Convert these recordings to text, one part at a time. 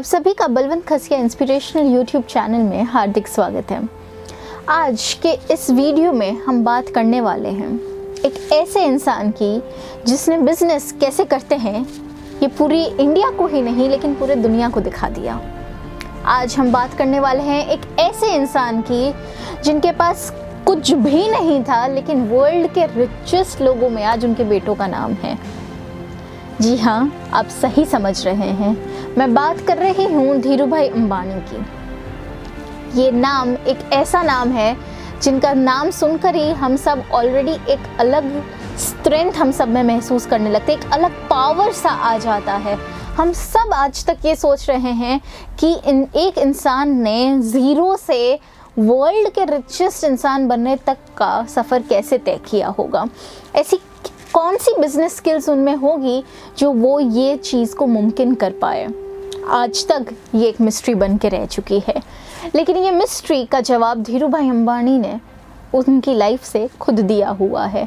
आप सभी का बलवंत खसिया इंस्पिरेशनल यूट्यूब चैनल में हार्दिक स्वागत है। आज के इस वीडियो में हम बात करने वाले हैं एक ऐसे इंसान की जिसने बिजनेस कैसे करते हैं ये पूरी इंडिया को ही नहीं लेकिन पूरे दुनिया को दिखा दिया। आज हम बात करने वाले हैं एक ऐसे इंसान की जिनके पास कुछ भी नहीं था लेकिन वर्ल्ड के रिचेस्ट लोगों में आज उनके बेटों का नाम है। जी हाँ, आप सही समझ रहे हैं, मैं बात कर रही हूँ धीरूभाई अंबानी की। ये नाम एक ऐसा नाम है जिनका नाम सुनकर ही हम सब ऑलरेडी एक अलग स्ट्रेंथ हम सब में महसूस करने लगते, एक अलग पावर सा आ जाता है। हम सब आज तक ये सोच रहे हैं कि एक इंसान ने ज़ीरो से वर्ल्ड के रिचेस्ट इंसान बनने तक का सफ़र कैसे तय किया होगा। ऐसी कौन सी बिजनेस स्किल्स उनमें होगी जो वो ये चीज़ को मुमकिन कर पाए। आज तक ये एक मिस्ट्री बन के रह चुकी है, लेकिन ये मिस्ट्री का जवाब धीरूभाई अंबानी ने उनकी लाइफ से खुद दिया हुआ है।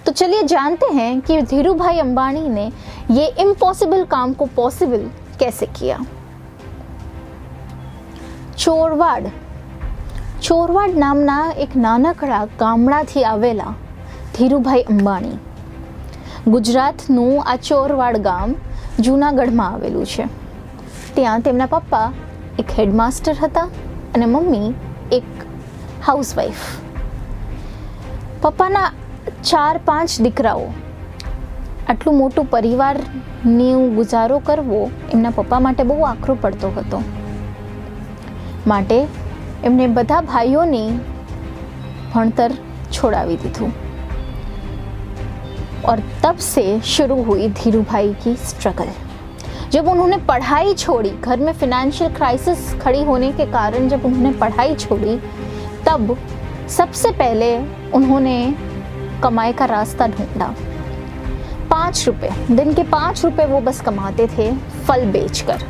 तो चलिए जानते हैं कि धीरूभाई अंबानी ने ये इम्पॉसिबल काम को पॉसिबल कैसे किया। ચોરવાડ નામના એક નાનકડા ગામડાથી આવેલા ધીરૂભાઈ અંબાણી। ગુજરાતનું આ ચોરવાડ ગામ જૂનાગઢમાં આવેલું છે। ત્યાં તેમના પપ્પા એક હેડમાસ્ટર હતા અને મમ્મી એક હાઉસવાઈફ। પપ્પાના 4-5 દીકરાઓ। આટલું મોટું પરિવારનું ગુજારો કરવો એમના પપ્પા માટે બહુ આકરો પડતો હતો। માટે એમને બધા ભાઈઓની ભણતર છોડાવી દીધું और तब से शुरू हुई धीरूभाई की स्ट्रगल। जब उन्होंने पढ़ाई छोड़ी, घर में फिनेंशियल क्राइसिस खड़ी होने के कारण जब उन्होंने पढ़ाई छोड़ी, तब सबसे पहले उन्होंने कमाई का रास्ता ढूंढा। 5 रुपए, दिन के 5 रुपए वो बस कमाते थे फल बेचकर,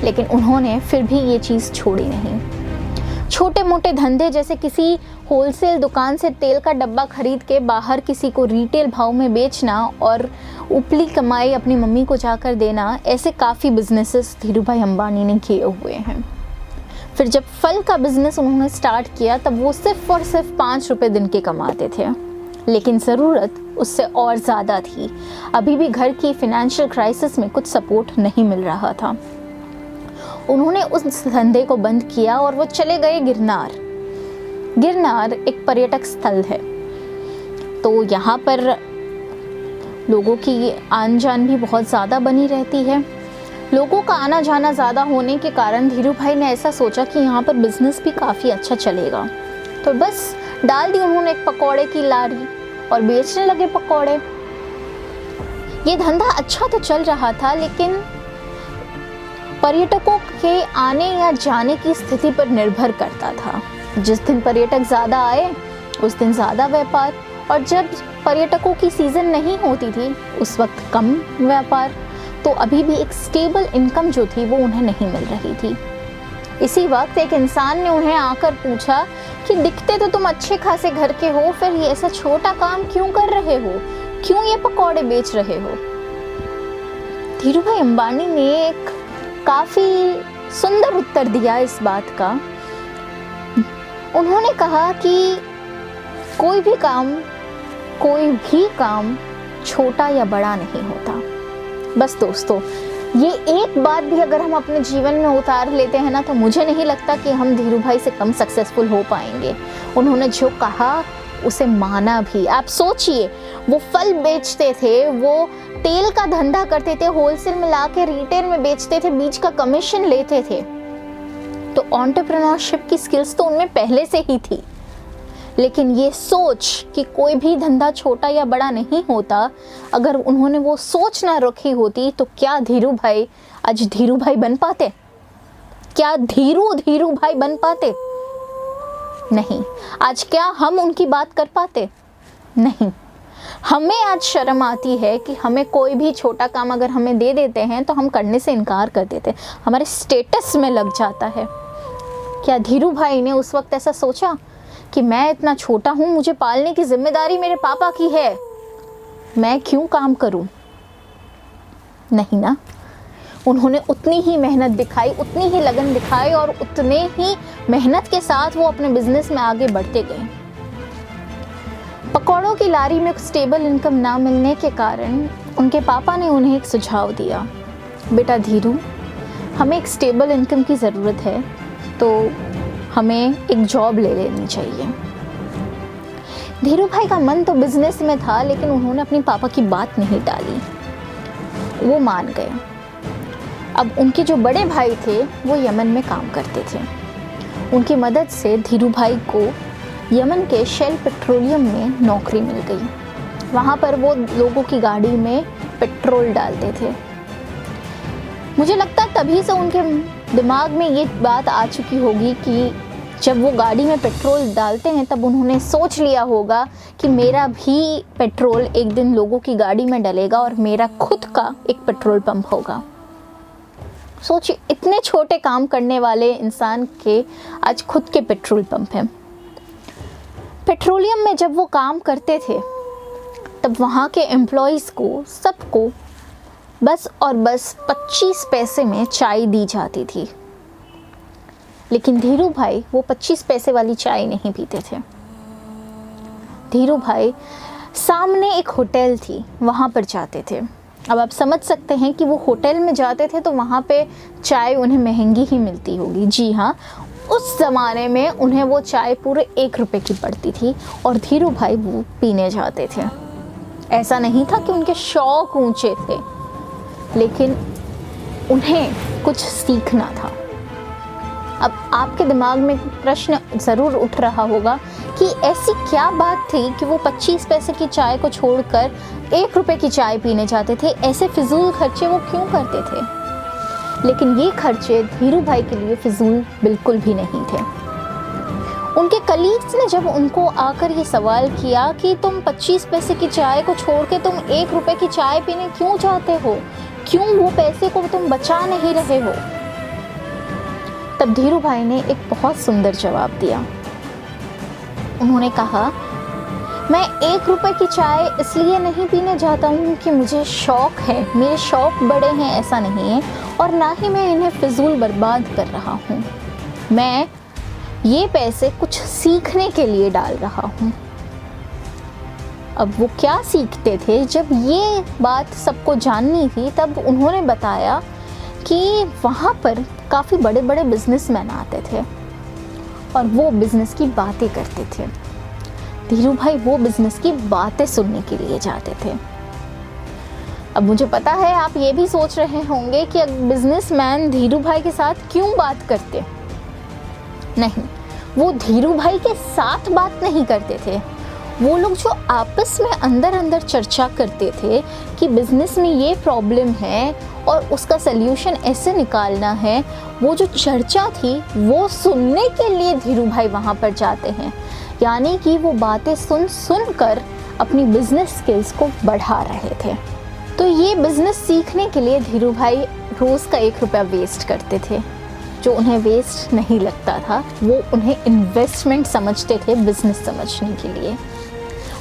लेकिन उन्होंने फिर भी ये चीज़ छोड़ी नहीं। छोटे मोटे धंधे जैसे किसी होलसेल दुकान से तेल का डब्बा खरीद के बाहर किसी को रिटेल भाव में बेचना और उपली कमाई अपनी मम्मी को जाकर देना, ऐसे काफ़ी बिजनेसेस धीरूभाई अंबानी ने किए हुए हैं। फिर जब फल का बिजनेस उन्होंने स्टार्ट किया तब वो सिर्फ और सिर्फ 5 रुपए दिन के कमाते थे, लेकिन ज़रूरत उससे और ज़्यादा थी। अभी भी घर की फिनेंशियल क्राइसिस में कुछ सपोर्ट नहीं मिल रहा था। उन्होंने उस धंधे को बंद किया और वो चले गए गिरनार। गिरनार एक पर्यटक स्थल है, तो यहाँ पर लोगों की आन जान भी बहुत ज़्यादा बनी रहती है। लोगों का आना जाना ज़्यादा होने के कारण धीरूभाई ने ऐसा सोचा कि यहाँ पर बिजनेस भी काफ़ी अच्छा चलेगा, तो बस डाल दी उन्होंने एक पकौड़े की लारी और बेचने लगे पकौड़े। ये धंधा अच्छा तो चल रहा था, लेकिन पर्यटकों के आने या जाने की स्थिति पर निर्भर करता था। जिस दिन पर्यटक ज़्यादा आए उस दिन ज़्यादा व्यापार, और जब पर्यटकों की सीज़न नहीं होती थी उस वक्त कम व्यापार। तो अभी भी एक स्टेबल इनकम जो थी वो उन्हें नहीं मिल रही थी। इसी वक्त एक इंसान ने उन्हें आकर पूछा कि दिखते तो तुम अच्छे खासे घर के हो, फिर ये ऐसा छोटा काम क्यों कर रहे हो, क्यों ये पकौड़े बेच रहे हो। धीरूभाई अंबानी ने एक काफ़ी सुंदर उत्तर दिया इस बात का। उन्होंने कहा कि कोई भी काम छोटा या बड़ा नहीं होता। बस दोस्तों, ये एक बात भी अगर हम अपने जीवन में उतार लेते हैं ना, तो मुझे नहीं लगता कि हम धीरूभाई से कम सक्सेसफुल हो पाएंगे। उन्होंने जो कहा उसे माना भी। आप सोचिए, वो फल बेचते थे, वो तेल का धंधा करते थे, होलसेल में लाके रिटेल में बेचते थे, बीच का कमीशन लेते थे। तो एंटरप्रेन्योरशिप की स्किल्स तो उनमें पहले से ही थी, लेकिन ये सोच कि कोई भी धंधा छोटा या बड़ा नहीं होता, अगर उन्होंने वो सोच ना रखी होती तो क्या धीरूभाई आज धीरूभाई बन पाते? क्या धीरूभाई बन पाते? नहीं। आज क्या हम उनकी बात कर पाते? नहीं। हमें आज शर्म आती है कि हमें कोई भी छोटा काम अगर हमें दे देते हैं तो हम करने से इनकार कर देते हैं, हमारे स्टेटस में लग जाता है। क्या धीरूभाई ने उस वक्त ऐसा सोचा कि मैं इतना छोटा हूँ, मुझे पालने की जिम्मेदारी मेरे पापा की है, मैं क्यों काम करूँ? नहीं ना। उन्होंने उतनी ही मेहनत दिखाई, उतनी ही लगन दिखाई और उतने ही मेहनत के साथ वो अपने बिजनेस में आगे बढ़ते गए। पकौड़ों की लारी में स्टेबल इनकम ना मिलने के कारण उनके पापा ने उन्हें एक सुझाव दिया, बेटा धीरू, हमें एक स्टेबल इनकम की ज़रूरत है, तो हमें एक जॉब ले लेनी चाहिए। धीरू भाई का मन तो बिजनेस में था, लेकिन उन्होंने अपनी पापा की बात नहीं टाली, वो मान गए। अब उनके जो बड़े भाई थे वो यमन में काम करते थे। उनकी मदद से धीरू भाई को यमन के शेल पेट्रोलियम में नौकरी मिल गई। वहाँ पर वो लोगों की गाड़ी में पेट्रोल डालते थे। मुझे लगता है तभी से उनके दिमाग में ये बात आ चुकी होगी कि जब वो गाड़ी में पेट्रोल डालते हैं तब उन्होंने सोच लिया होगा कि मेरा भी पेट्रोल एक दिन लोगों की गाड़ी में डलेगा और मेरा खुद का एक पेट्रोल पंप होगा। सोचिए, इतने छोटे काम करने वाले इंसान के आज खुद के पेट्रोल पंप हैं। पेट्रोलियम में जब वो काम करते थे तब वहाँ के एम्प्लॉयज़ को सबको बस और बस 25 पैसे में चाय दी जाती थी, लेकिन धीरू भाई वो 25 पैसे वाली चाय नहीं पीते थे। धीरू भाई सामने एक होटल थी, वहाँ पर जाते थे। अब आप समझ सकते हैं कि वो होटल में जाते थे तो वहाँ पे चाय उन्हें महंगी ही मिलती होगी। जी हाँ, उस ज़माने में उन्हें वो चाय पूरे 1 रुपए की पड़ती थी और धीरू भाई वो पीने जाते थे। ऐसा नहीं था कि उनके शौक ऊंचे थे, लेकिन उन्हें कुछ सीखना था। अब आपके दिमाग में प्रश्न ज़रूर उठ रहा होगा कि ऐसी क्या बात थी कि वो 25 पैसे की चाय को छोड़कर 1 रुपए की चाय पीने जाते थे। ऐसे फिजूल खर्चे वो क्यों करते थे? लेकिन ये खर्चे धीरू भाई के लिए फिजूल बिल्कुल भी नहीं थे। उनके कलीग्स ने जब उनको आकर ये सवाल किया कि तुम 25 पैसे की चाय को छोड़ के तुम 1 रुपए की चाय पीने क्यों जाते हो, क्यों वो पैसे को तुम बचा नहीं रहे हो, तब धीरू भाई ने एक बहुत सुंदर जवाब दिया। उन्होंने कहा, मैं 1 रुपए की चाय इसलिए नहीं पीने जाता हूँ कि मुझे शौक़ है, मेरे शौक़ बड़े हैं, ऐसा नहीं है, और ना ही मैं इन्हें फिजूल बर्बाद कर रहा हूँ। मैं ये पैसे कुछ सीखने के लिए डाल रहा हूँ। अब वो क्या सीखते थे? जब ये बात सबको जाननी थी तब उन्होंने बताया कि वहाँ पर काफ़ी बड़े बड़े बिजनेसमैन आते थे और वो बिज़नेस की बातें करते थे। धीरू भाई वो बिज़नेस की बातें सुनने के लिए जाते थे। अब मुझे पता है आप ये भी सोच रहे होंगे कि बिजनेसमैन धीरू भाई के साथ क्यों बात करते। नहीं, वो धीरू भाई के साथ बात नहीं करते थे। वो लोग जो आपस में अंदर अंदर चर्चा करते थे कि बिज़नेस में ये प्रॉब्लम है और उसका सल्यूशन ऐसे निकालना है, वो जो चर्चा थी वो सुनने के लिए धीरू भाई वहाँ पर जाते हैं। यानी कि वो बातें सुन कर अपनी बिज़नेस स्किल्स को बढ़ा रहे थे। तो ये बिज़नेस सीखने के लिए धीरू भाई रोज़ का 1 रुपया वेस्ट करते थे। जो उन्हें वेस्ट नहीं लगता था वो उन्हें इन्वेस्टमेंट समझते थे, बिज़नेस समझने के लिए।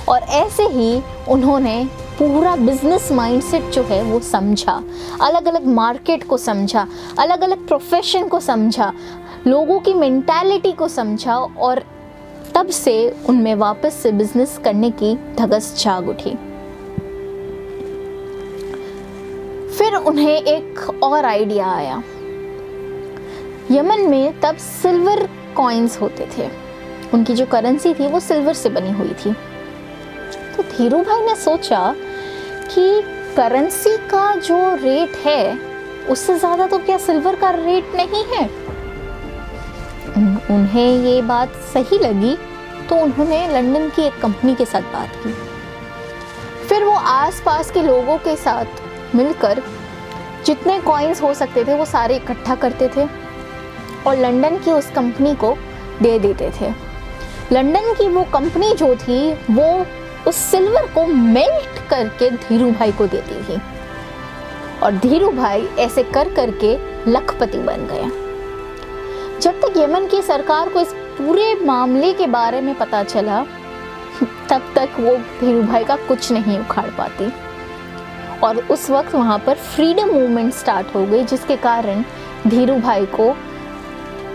और ऐसे ही उन्होंने पूरा बिजनेस माइंडसेट जो है वो समझा, अलग अलग मार्केट को समझा, अलग अलग प्रोफेशन को समझा, लोगों की मेंटालिटी को समझा और तब से उनमें वापस से बिजनेस करने की धगस जाग उठी। फिर उन्हें एक और आइडिया आया। यमन में तब सिल्वर कॉइन्स होते थे, उनकी जो करेंसी थी वो सिल्वर से बनी हुई थी। तो धीरू भाई ने सोचा कि करेंसी का जो रेट है उससे ज़्यादा तो क्या सिल्वर का रेट नहीं है। उन्हें ये बात सही लगी तो उन्होंने लंदन की एक कंपनी के साथ बात की। फिर वो आसपास के लोगों के साथ मिलकर जितने कॉइन्स हो सकते थे वो सारे इकट्ठा करते थे और लंदन की उस कंपनी को दे देते थे। लंदन की वो कंपनी जो थी वो उस सिल्वर को मेल्ट करके धीरू भाई को देती थी और धीरू भाई ऐसे कर करके लखपति बन गया। जब तक यमन की सरकार को इस पूरे मामले के बारे में पता चला तब तक वो धीरू भाई का कुछ नहीं उखाड़ पाती। और उस वक्त वहाँ पर फ्रीडम मूवमेंट स्टार्ट हो गई, जिसके कारण धीरू भाई को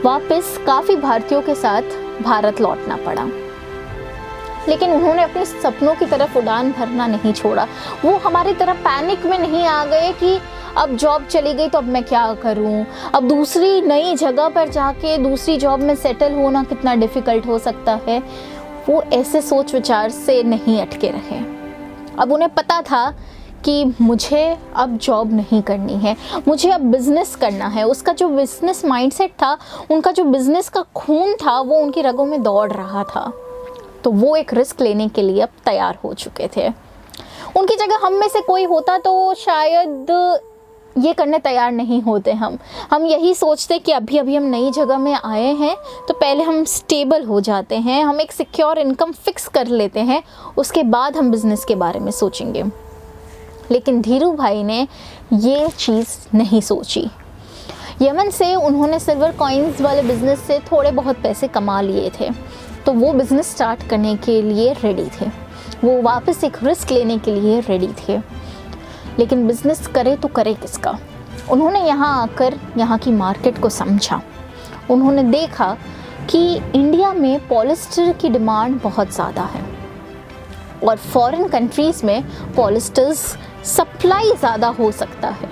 वापस काफ़ी भारतीयों के साथ भारत लौटना पड़ा। लेकिन उन्होंने अपने सपनों की तरफ उड़ान भरना नहीं छोड़ा। वो हमारी तरह पैनिक में नहीं आ गए कि अब जॉब चली गई तो अब मैं क्या करूं, अब दूसरी नई जगह पर जाके दूसरी जॉब में सेटल होना कितना डिफ़िकल्ट हो सकता है। वो ऐसे सोच विचार से नहीं अटके रहे। अब उन्हें पता था कि मुझे अब जॉब नहीं करनी है, मुझे अब बिज़नेस करना है। उसका जो बिज़नेस माइंडसेट था, उनका जो बिज़नेस का खून था, वो उनकी रगों में दौड़ रहा था। तो वो एक रिस्क लेने के लिए अब तैयार हो चुके थे। उनकी जगह हम में से कोई होता तो शायद ये करने तैयार नहीं होते। हम यही सोचते कि अभी अभी हम नई जगह में आए हैं तो पहले हम स्टेबल हो जाते हैं, हम एक सिक्योर इनकम फिक्स कर लेते हैं, उसके बाद हम बिज़नेस के बारे में सोचेंगे। लेकिन धीरू भाई ने ये चीज़ नहीं सोची। यमन से उन्होंने सिल्वर कॉइन्स वाले बिज़नेस से थोड़े बहुत पैसे कमा लिए थे, तो वो बिज़नेस स्टार्ट करने के लिए रेडी थे। वो वापस एक रिस्क लेने के लिए रेडी थे। लेकिन बिज़नेस करे तो करे किसका? उन्होंने यहाँ आकर यहाँ की मार्केट को समझा। उन्होंने देखा कि इंडिया में पॉलिस्टर की डिमांड बहुत ज़्यादा है और फॉरेन कंट्रीज़ में पॉलिस्टर्स सप्लाई ज़्यादा हो सकता है,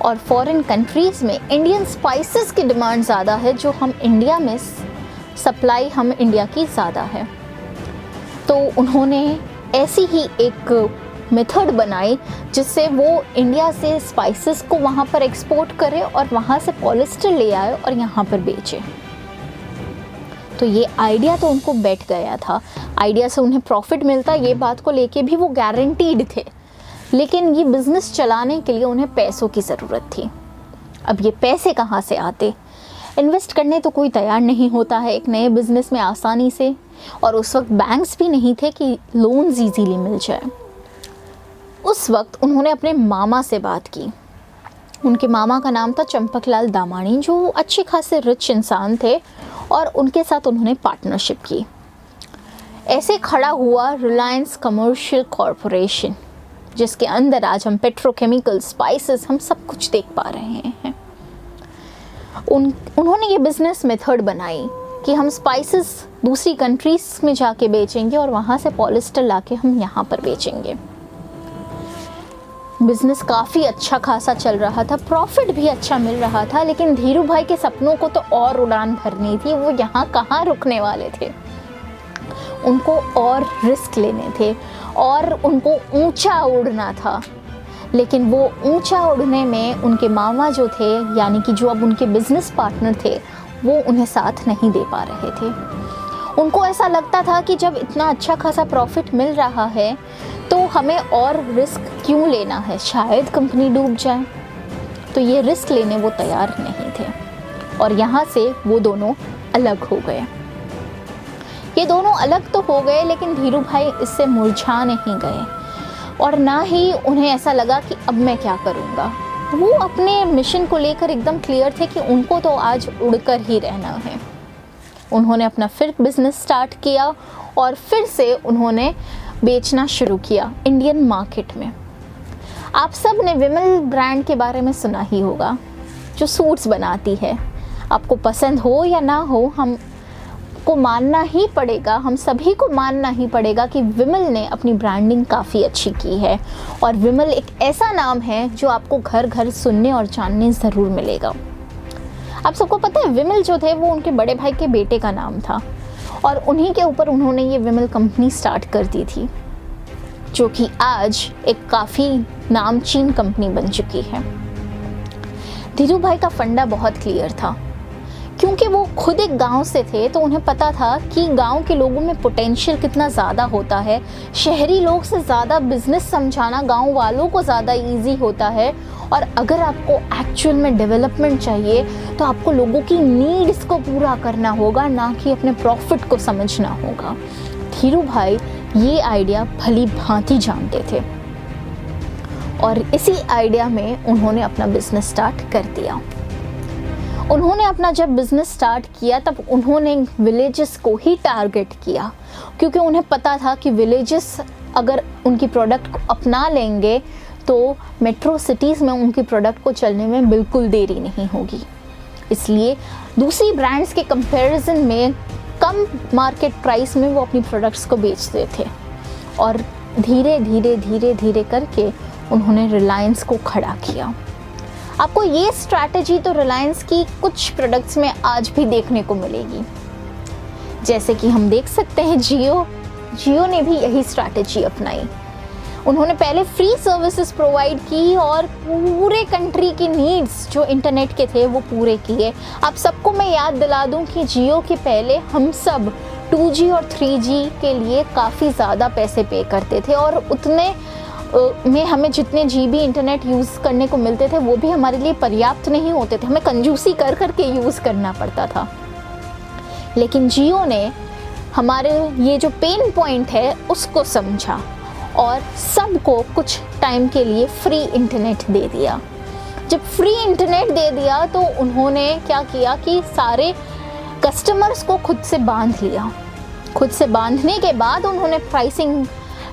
और फॉरेन कंट्रीज़ में इंडियन स्पाइसेस की डिमांड ज़्यादा है, जो हम इंडिया में सप्लाई हम इंडिया की ज़्यादा है। तो उन्होंने ऐसी ही एक मेथड बनाई जिससे वो इंडिया से स्पाइसेस को वहाँ पर एक्सपोर्ट करे और वहाँ से पॉलिस्टर ले आए और यहाँ पर बेचे। तो ये आइडिया तो उनको बैठ गया था, आइडिया से उन्हें प्रॉफिट मिलता, ये बात को लेके भी वो गारंटीड थे। लेकिन ये बिज़नेस चलाने के लिए उन्हें पैसों की ज़रूरत थी। अब ये पैसे कहाँ से आते? इन्वेस्ट करने तो कोई तैयार नहीं होता है एक नए बिज़नेस में आसानी से, और उस वक्त बैंक्स भी नहीं थे कि लोन्स ईजीली मिल जाए। उस वक्त उन्होंने अपने मामा से बात की। उनके मामा का नाम था चंपकलाल दामानी, जो अच्छे खासे रिच इंसान थे, और उनके साथ उन्होंने पार्टनरशिप की। ऐसे खड़ा हुआ रिलायंस कमर्शियल कॉरपोरेशन, जिसके अंदर आज हम पेट्रोकेमिकल, स्पाइसेस, हम सब कुछ देख पा रहे हैं। उन्होंने ये बिज़नेस मेथड बनाई कि हम स्पाइसेस दूसरी कंट्रीज़ में जाके बेचेंगे और वहाँ से पॉलिस्टर लाके हम यहाँ पर बेचेंगे। बिज़नेस काफ़ी अच्छा खासा चल रहा था, प्रॉफिट भी अच्छा मिल रहा था। लेकिन धीरू भाई के सपनों को तो और उड़ान भरनी थी। वो यहाँ कहाँ रुकने वाले थे? उनको और रिस्क लेने थे और उनको ऊंचा उड़ना था। लेकिन वो ऊंचा उड़ने में उनके मामा जो थे, यानी कि जो अब उनके बिज़नेस पार्टनर थे, वो उन्हें साथ नहीं दे पा रहे थे। उनको ऐसा लगता था कि जब इतना अच्छा खासा प्रॉफिट मिल रहा है तो हमें और रिस्क क्यों लेना है, शायद कंपनी डूब जाए। तो ये रिस्क लेने वो तैयार नहीं थे, और यहाँ से वो दोनों अलग हो गए। ये दोनों अलग तो हो गए, लेकिन धीरू भाई इससे मुरझा नहीं गए, और ना ही उन्हें ऐसा लगा कि अब मैं क्या करूँगा। वो अपने मिशन को लेकर एकदम क्लियर थे कि उनको तो आज उड़कर ही रहना है। उन्होंने अपना फिर बिज़नेस स्टार्ट किया और फिर से उन्होंने बेचना शुरू किया इंडियन मार्केट में। आप सब ने विमल ब्रांड के बारे में सुना ही होगा, जो सूट्स बनाती है। आपको पसंद हो या ना हो, हमको मानना ही पड़ेगा, हम सभी को मानना ही पड़ेगा कि विमल ने अपनी ब्रांडिंग काफ़ी अच्छी की है। और विमल एक ऐसा नाम है जो आपको घर घर सुनने और जानने ज़रूर मिलेगा। आप सबको पता है, विमल जो थे वो उनके बड़े भाई के बेटे का नाम था, और उन्हीं के ऊपर उन्होंने ये विमल कंपनी स्टार्ट कर दी थी, जो कि आज एक काफ़ी नामचीन कंपनी बन चुकी है। धीरू भाई का फंडा बहुत क्लियर था, क्योंकि वो खुद एक गांव से थे, तो उन्हें पता था कि गांव के लोगों में पोटेंशियल कितना ज़्यादा होता है। शहरी लोग से ज़्यादा बिजनेस समझाना गांव वालों को ज़्यादा इजी होता है, और अगर आपको एक्चुअल में डेवलपमेंट चाहिए तो आपको लोगों की नीड्स को पूरा करना होगा, ना कि अपने प्रॉफिट को समझना होगा। धीरू भाई ये आइडिया भली भांति जानते थे, और इसी आइडिया में उन्होंने अपना बिजनेस स्टार्ट कर दिया। उन्होंने अपना जब बिज़नेस स्टार्ट किया तब उन्होंने विलेजेस को ही टारगेट किया, क्योंकि उन्हें पता था कि विलेजेस अगर उनकी प्रोडक्ट को अपना लेंगे तो मेट्रो सिटीज़ में उनकी प्रोडक्ट को चलने में बिल्कुल देरी नहीं होगी। इसलिए दूसरी ब्रांड्स के कंपैरिजन में कम मार्केट प्राइस में वो अपनी प्रोडक्ट्स को बेचते थे और धीरे धीरे धीरे धीरे करके उन्होंने रिलायंस को खड़ा किया। आपको ये स्ट्रैटेजी तो रिलायंस की कुछ प्रोडक्ट्स में आज भी देखने को मिलेगी। जैसे कि हम देख सकते हैं जियो ने भी यही स्ट्रैटेजी अपनाई। उन्होंने पहले फ्री सर्विसेज प्रोवाइड की और पूरे कंट्री की नीड्स जो इंटरनेट के थे वो पूरे किए। आप सबको मैं याद दिला दूं कि जियो के पहले हम सब 2G और 3G के लिए काफ़ी ज़्यादा पैसे पे करते थे और उतने में हमें जितने GB इंटरनेट यूज़ करने को मिलते थे वो भी हमारे लिए पर्याप्त नहीं होते थे, हमें कंजूसी कर कर के यूज़ करना पड़ता था। लेकिन जियो ने हमारे ये जो पेन पॉइंट है उसको समझा और सबको कुछ टाइम के लिए फ्री इंटरनेट दे दिया। जब फ्री इंटरनेट दे दिया तो उन्होंने क्या किया कि सारे कस्टमर्स को खुद से बांध लिया। खुद से बांधने के बाद उन्होंने प्राइसिंग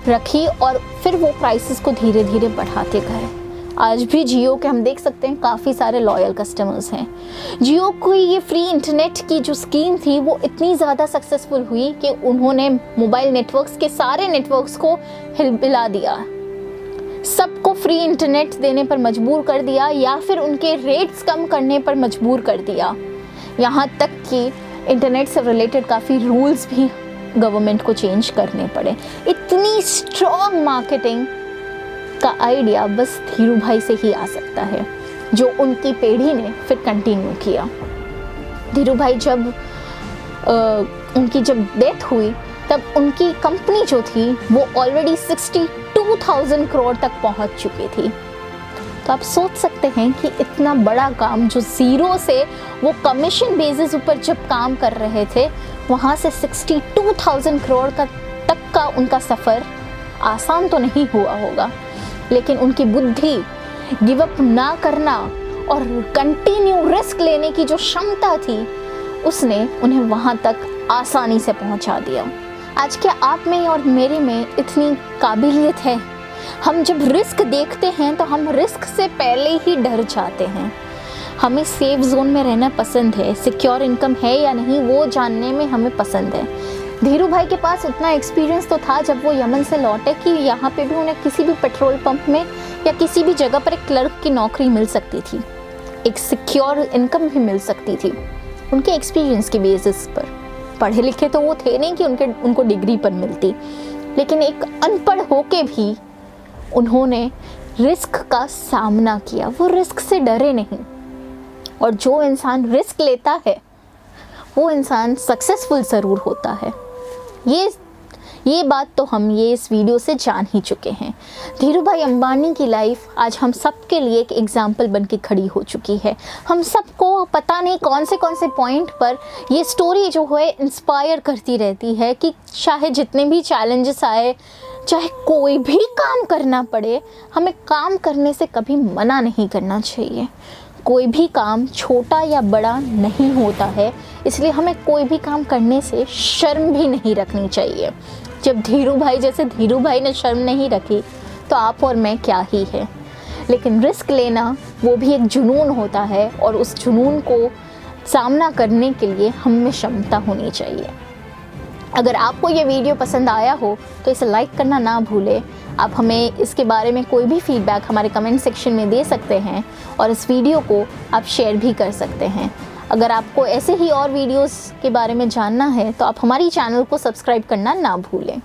रखी और फिर वो प्राइसेस को धीरे धीरे बढ़ाते गए। आज भी जियो के हम देख सकते हैं काफ़ी सारे लॉयल कस्टमर्स हैं। जियो की ये फ्री इंटरनेट की जो स्कीम थी वो इतनी ज़्यादा सक्सेसफुल हुई कि उन्होंने मोबाइल नेटवर्क्स के सारे नेटवर्क्स को हिलबिला दिया, सबको फ्री इंटरनेट देने पर मजबूर कर दिया या फिर उनके रेट्स कम करने पर मजबूर कर दिया। यहाँ तक कि इंटरनेट से रिलेटेड काफ़ी रूल्स भी गवर्नमेंट को चेंज करने पड़े। इतनी स्ट्रॉन्ग मार्केटिंग का आइडिया बस धीरू भाई से ही आ सकता है, जो उनकी पीढ़ी ने फिर कंटिन्यू किया। धीरू भाई जब उनकी जब डेथ हुई तब उनकी कंपनी जो थी वो ऑलरेडी 62,000 करोड़ तक पहुंच चुकी थी। तो आप सोच सकते हैं कि इतना बड़ा काम जो ज़ीरो से वो कमीशन बेसिस ऊपर जब काम कर रहे थे वहाँ से 62,000 करोड़ तक का उनका सफ़र आसान तो नहीं हुआ होगा, लेकिन उनकी बुद्धि, गिव अप ना करना और कंटिन्यू रिस्क लेने की जो क्षमता थी उसने उन्हें वहाँ तक आसानी से पहुँचा दिया। आज क्या आप में और मेरे में इतनी काबिलियत है? हम जब रिस्क देखते हैं तो हम रिस्क से पहले ही डर जाते हैं। हमें सेफ जोन में रहना पसंद है, सिक्योर इनकम है या नहीं वो जानने में हमें पसंद है। धीरू भाई के पास उतना एक्सपीरियंस तो था जब वो यमन से लौटे कि यहाँ पे भी उन्हें किसी भी पेट्रोल पंप में या किसी भी जगह पर एक क्लर्क की नौकरी मिल सकती थी, एक सिक्योर इनकम भी मिल सकती थी उनके एक्सपीरियंस के बेसिस पर। पढ़े लिखे तो वो थे नहीं कि उनको डिग्री पर मिलती, लेकिन एक अनपढ़ होके भी उन्होंने रिस्क का सामना किया। वो रिस्क से डरे नहीं, और जो इंसान रिस्क लेता है वो इंसान सक्सेसफुल ज़रूर होता है। ये बात तो हम इस वीडियो से जान ही चुके हैं। धीरू भाई अंबानी की लाइफ आज हम सब के लिए एक एग्जाम्पल बन के खड़ी हो चुकी है। हम सबको पता नहीं कौन से पॉइंट पर ये स्टोरी जो है इंस्पायर करती रहती है कि चाहे जितने भी चैलेंजेस आए, चाहे कोई भी काम करना पड़े, हमें काम करने से कभी मना नहीं करना चाहिए। कोई भी काम छोटा या बड़ा नहीं होता है, इसलिए हमें कोई भी काम करने से शर्म भी नहीं रखनी चाहिए। जब धीरू भाई ने शर्म नहीं रखी तो आप और मैं क्या ही है। लेकिन रिस्क लेना वो भी एक जुनून होता है और उस जुनून को सामना करने के लिए हम में क्षमता होनी चाहिए। अगर आपको ये वीडियो पसंद आया हो तो इसे लाइक करना ना भूलें। आप हमें इसके बारे में कोई भी फीडबैक हमारे कमेंट सेक्शन में दे सकते हैं और इस वीडियो को आप शेयर भी कर सकते हैं। अगर आपको ऐसे ही और वीडियोस के बारे में जानना है तो आप हमारी चैनल को सब्सक्राइब करना ना भूलें।